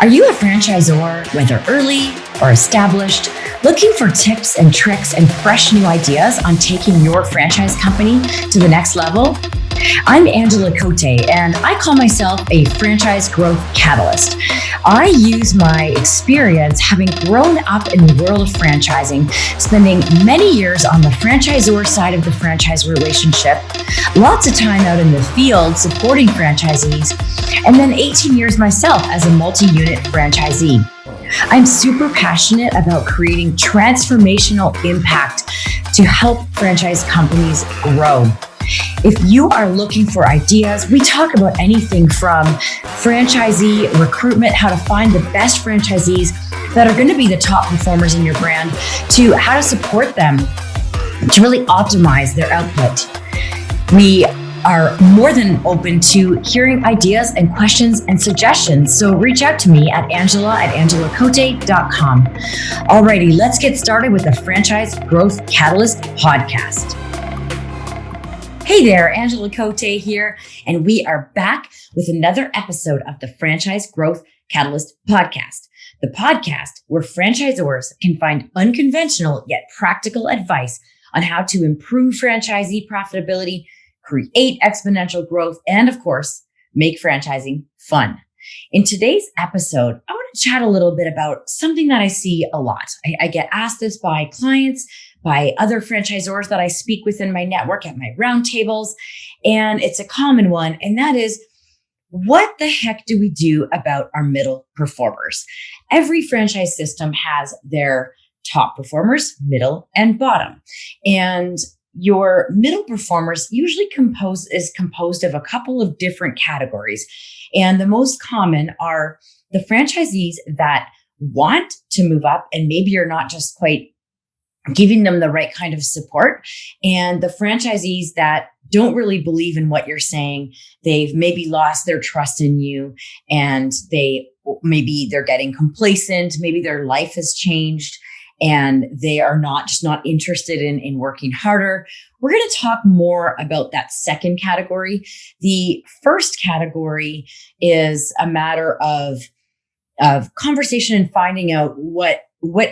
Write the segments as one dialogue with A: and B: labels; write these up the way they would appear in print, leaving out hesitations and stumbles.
A: Are you a franchisor, whether early or established, looking for tips and tricks and fresh new ideas on taking your franchise company to the next level? I'm Angela Cote, and I call myself a franchise growth catalyst. I use my experience having grown up in the world of franchising, spending many years on the franchisor side of the franchise relationship, lots of time out in the field supporting franchisees, and then 18 years myself as a multi-unit franchisee. I'm super passionate about creating transformational impact to help franchise companies grow. If you are looking for ideas, we talk about anything from franchisee recruitment, how to find the best franchisees that are going to be the top performers in your brand, to how to support them to really optimize their output. We are more than open to hearing ideas and questions and suggestions. So reach out to me at angela@angelacote.com. Alrighty, let's get started with the Franchise Growth Catalyst podcast. Hey there, Angela Cote here, and we are back with another episode of the Franchise Growth Catalyst podcast, the podcast where franchisors can find unconventional yet practical advice on how to improve franchisee profitability, create exponential growth, and of course, make franchising fun. In today's episode, I want to chat a little bit about something that I see a lot. I get asked this by clients, by other franchisors that I speak with in my network at my roundtables, and it's a common one, and that is, what the heck do we do about our middle performers? Every franchise system has their top performers, middle, and bottom. And your middle performers usually is composed of a couple of different categories. And the most common are the franchisees that want to move up, and maybe you're not just quite giving them the right kind of support, and the franchisees that don't really believe in what you're saying. They've maybe lost their trust in you, and maybe they're getting complacent. Maybe their life has changed and they are not interested in working harder. We're going to talk more about that second category. The first category is a matter of conversation and finding out what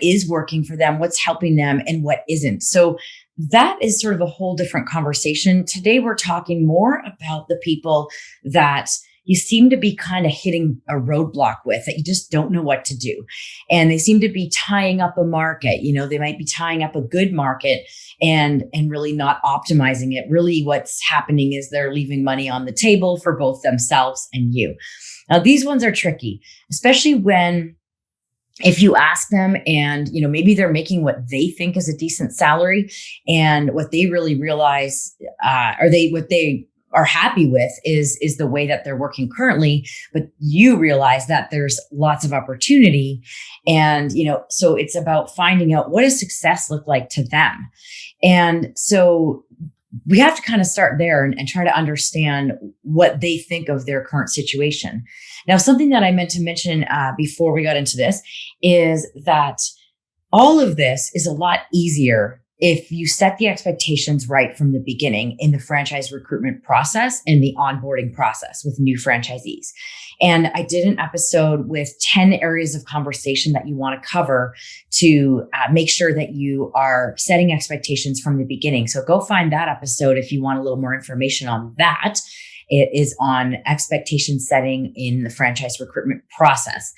A: is working for them, what's helping them, and what isn't. So that is sort of a whole different conversation. Today, we're talking more about the people that you seem to be kind of hitting a roadblock with, that you just don't know what to do. And they seem to be tying up a market. You know, they might be tying up a good market and really not optimizing it. Really, what's happening is they're leaving money on the table for both themselves and you. Now, these ones are tricky, especially if you ask them and, maybe they're making what they think is a decent salary, and what they really realize, what they are happy with is the way that they're working currently, but you realize that there's lots of opportunity. And, so it's about finding out, what does success look like to them? And so we have to kind of start there and try to understand what they think of their current situation. Now, something that I meant to mention before we got into this is that all of this is a lot easier if you set the expectations right from the beginning in the franchise recruitment process and the onboarding process with new franchisees. And I did an episode with 10 areas of conversation that you want to cover to make sure that you are setting expectations from the beginning. So go find that episode if you want a little more information on that. It is on expectation setting in the franchise recruitment process.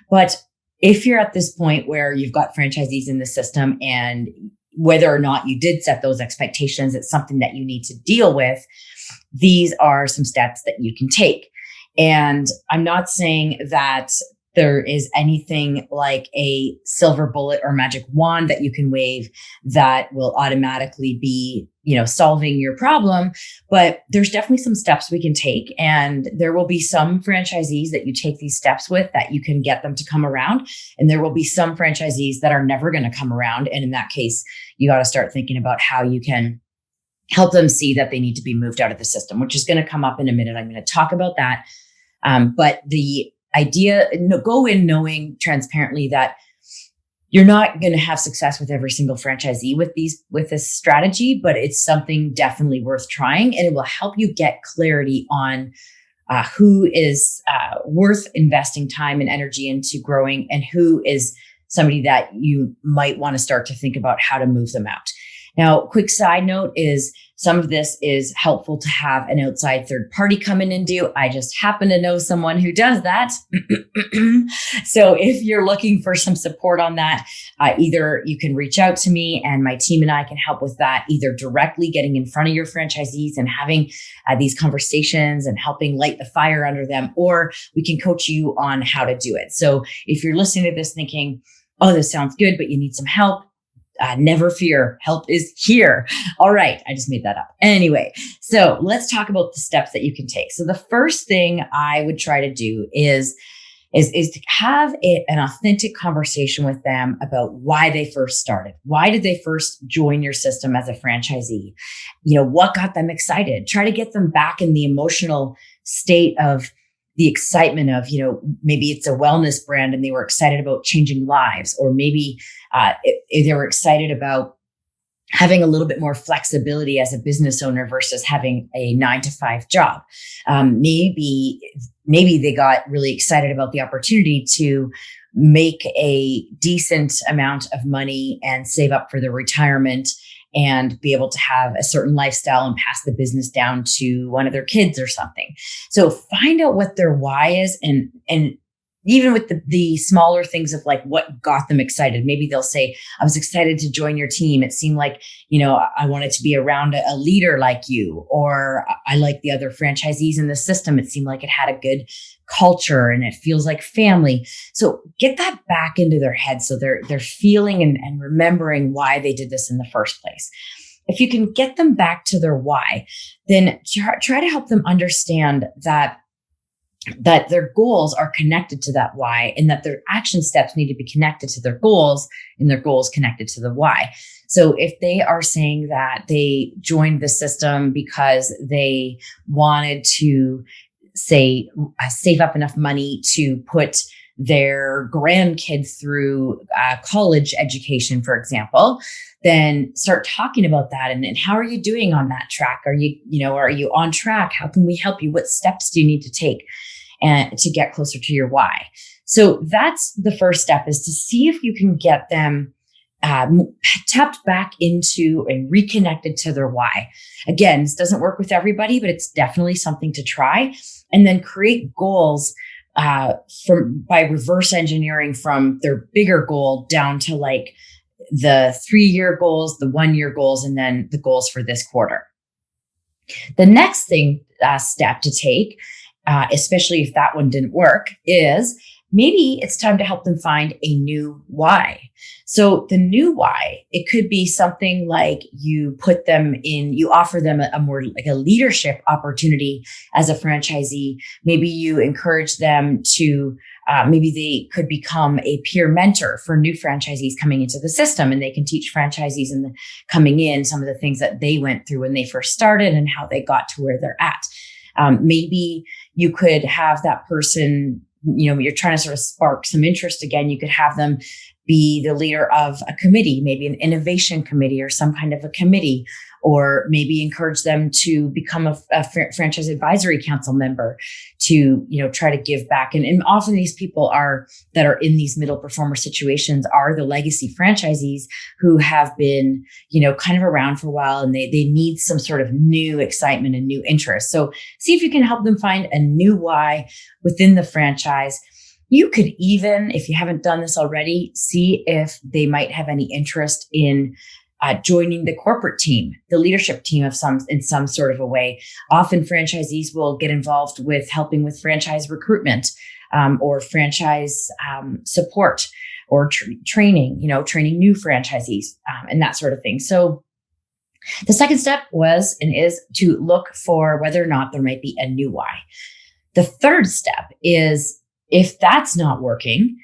A: But if you're at this point where you've got franchisees in the system, and whether or not you did set those expectations, it's something that you need to deal with, these are some steps that you can take. And I'm not saying that there is anything like a silver bullet or magic wand that you can wave that will automatically be, solving your problem. But there's definitely some steps we can take. And there will be some franchisees that you take these steps with that you can get them to come around. And there will be some franchisees that are never going to come around. And in that case, you got to start thinking about how you can help them see that they need to be moved out of the system, which is going to come up in a minute. I'm going to talk about that. But the idea, go in knowing transparently that you're not going to have success with every single franchisee with this strategy, but it's something definitely worth trying, and it will help you get clarity on who is worth investing time and energy into growing, and who is somebody that you might want to start to think about how to move them out. Now, quick side note is some of this is helpful to have an outside third party come in and do. I just happen to know someone who does that. So if you're looking for some support on that, either you can reach out to me and my team and I can help with that, either directly getting in front of your franchisees and having these conversations and helping light the fire under them, or we can coach you on how to do it. So if you're listening to this thinking, oh, this sounds good, but you need some help, never fear. Help is here. All right. I just made that up. Anyway, so let's talk about the steps that you can take. So the first thing I would try to do is to have an authentic conversation with them about why they first started. Why did they first join your system as a franchisee? What got them excited? Try to get them back in the emotional state of the excitement of, maybe it's a wellness brand and they were excited about changing lives, or maybe they were excited about having a little bit more flexibility as a business owner versus having a 9-to-5 job. Maybe they got really excited about the opportunity to make a decent amount of money and save up for their retirement and be able to have a certain lifestyle and pass the business down to one of their kids or something. So find out what their why is, and even with the smaller things of like what got them excited. Maybe they'll say, I was excited to join your team. It seemed like, I wanted to be around a leader like you, or I like the other franchisees in the system. It seemed like it had a good culture and it feels like family. So get that back into their head. So they're feeling and remembering why they did this in the first place. If you can get them back to their why, then try to help them understand that their goals are connected to that why, and that their action steps need to be connected to their goals, and their goals connected to the why. So if they are saying that they joined the system because they wanted to save up enough money to put their grandkids through college education, for example, then start talking about that. And how are you doing on that track? Are you on track? How can we help you? What steps do you need to take and to get closer to your why? So that's the first step, is to see if you can get them tapped back into and reconnected to their why. Again, this doesn't work with everybody, but it's definitely something to try. And then create goals by reverse engineering from their bigger goal down to like the 3-year goals, the 1-year goals, and then the goals for this quarter. The next step to take, especially if that one didn't work, is maybe it's time to help them find a new why. So the new why, it could be something like you offer them a more like a leadership opportunity as a franchisee. Maybe you encourage them to, maybe they could become a peer mentor for new franchisees coming into the system, and they can teach franchisees coming in some of the things that they went through when they first started and how they got to where they're at. Maybe you could have that person, you're trying to sort of spark some interest again. You could have them be the leader of a committee, maybe an innovation committee or some kind of a committee, or maybe encourage them to become a franchise advisory council member to, try to give back. And often these people that are in these middle performer situations are the legacy franchisees who have been, kind of around for a while, and they need some sort of new excitement and new interest. So see if you can help them find a new why within the franchise. You could even, if you haven't done this already, see if they might have any interest in joining the corporate team, the leadership team in some sort of a way. Often franchisees will get involved with helping with franchise recruitment, or franchise support, or training, training new franchisees, and that sort of thing. So the second step was and is to look for whether or not there might be a new why. The third step is, if that's not working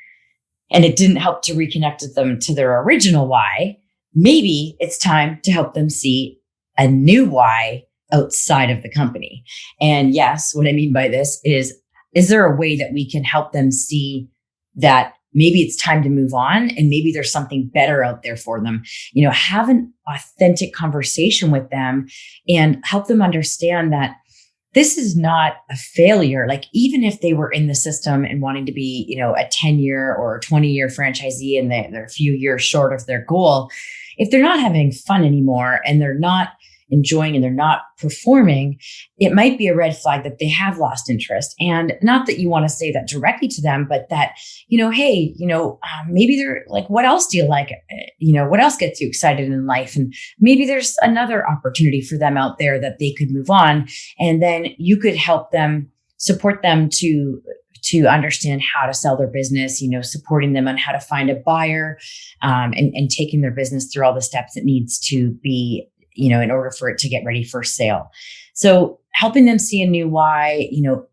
A: and it didn't help to reconnect them to their original why, maybe it's time to help them see a new why outside of the company. And yes, what I mean by this is there a way that we can help them see that maybe it's time to move on and maybe there's something better out there for them? Have an authentic conversation with them and help them understand that this is not a failure. Like even if they were in the system and wanting to be, a 10-year or 20-year franchisee and they're a few years short of their goal, if they're not having fun anymore and they're not enjoying and they're not performing, it might be a red flag that they have lost interest. And not that you want to say that directly to them, but that, hey, maybe they're like, what else do you like? What else gets you excited in life? And maybe there's another opportunity for them out there that they could move on. And then you could help them, support them to understand how to sell their business, supporting them on how to find a buyer, and taking their business through all the steps it needs to be, in order for it to get ready for sale. So helping them see a new why,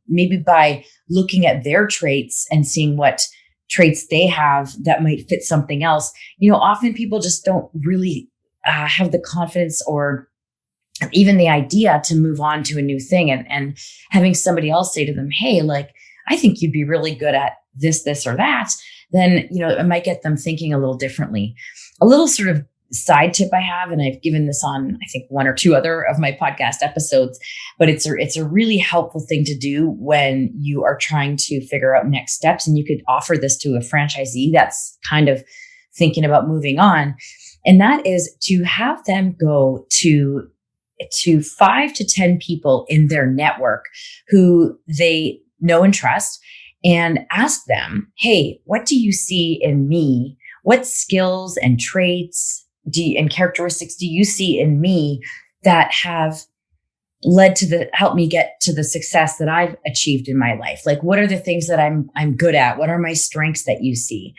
A: maybe by looking at their traits and seeing what traits they have that might fit something else. Often people just don't really have the confidence or even the idea to move on to a new thing, and having somebody else say to them, hey, like, I think you'd be really good at this, or that, then, it might get them thinking a little differently. A little sort of side tip I have, and I've given this on, I think, one or two other of my podcast episodes, but it's a really helpful thing to do when you are trying to figure out next steps. And you could offer this to a franchisee that's kind of thinking about moving on. And that is to have them go to 5 to 10 people in their network who they know and trust, and ask them, hey, what do you see in me? What skills and traits and characteristics do you see in me that have led to help me get to the success that I've achieved in my life? Like, what are the things that I'm good at? What are my strengths that you see?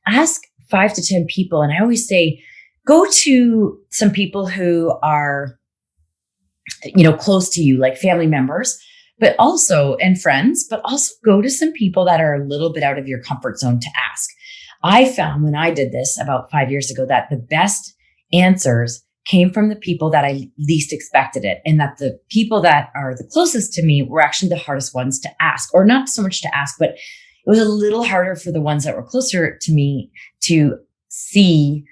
A: Ask 5 to 10 people. And I always say, go to some people who are, close to you, like family members, but also, and friends, but also go to some people that are a little bit out of your comfort zone to ask. I found when I did this about 5 years ago that the best answers came from the people that I least expected it. And that the people that are the closest to me were actually the hardest ones to ask, or not so much to ask, but it was a little harder for the ones that were closer to me to see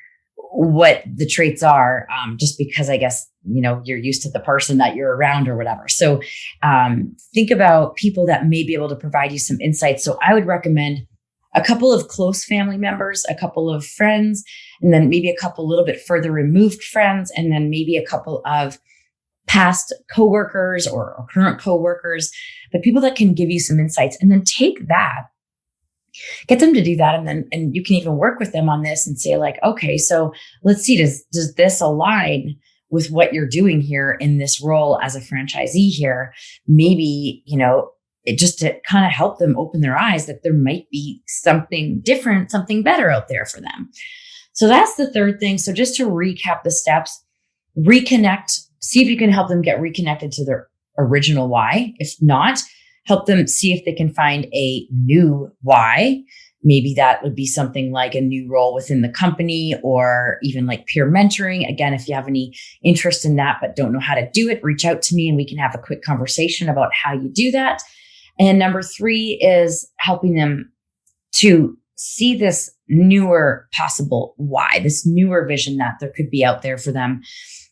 A: what the traits are, just because I guess, you're used to the person that you're around or whatever. So think about people that may be able to provide you some insights. So I would recommend a couple of close family members, a couple of friends, and then maybe a couple a little bit further removed friends, and then maybe a couple of past coworkers or current coworkers, but people that can give you some insights. And then take that, get them to do that. And you can even work with them on this and say like, okay, so let's see, does this align with what you're doing here in this role as a franchisee here? Maybe, it just to kind of help them open their eyes that there might be something different, something better out there for them. So that's the third thing. So just to recap the steps, reconnect, see if you can help them get reconnected to their original why. If not, help them see if they can find a new why. Maybe that would be something like a new role within the company, or even like peer mentoring. Again, if you have any interest in that, but don't know how to do it, reach out to me and we can have a quick conversation about how you do that. And number 3 is helping them to see this newer possible why, this newer vision that there could be out there for them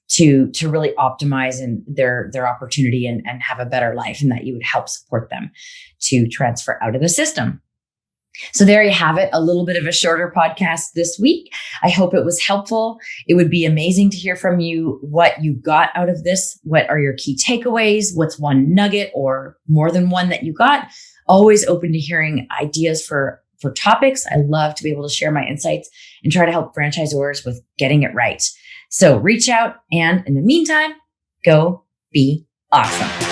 A: to really optimize in their opportunity and have a better life, and that you would help support them to transfer out of the system. So there you have it, a little bit of a shorter podcast this week. I hope it was helpful. It would be amazing to hear from you what you got out of this. What are your key takeaways? What's one nugget or more than one that you got? Always open to hearing ideas for topics. I love to be able to share my insights and try to help franchisors with getting it right. So reach out, and in the meantime, go be awesome.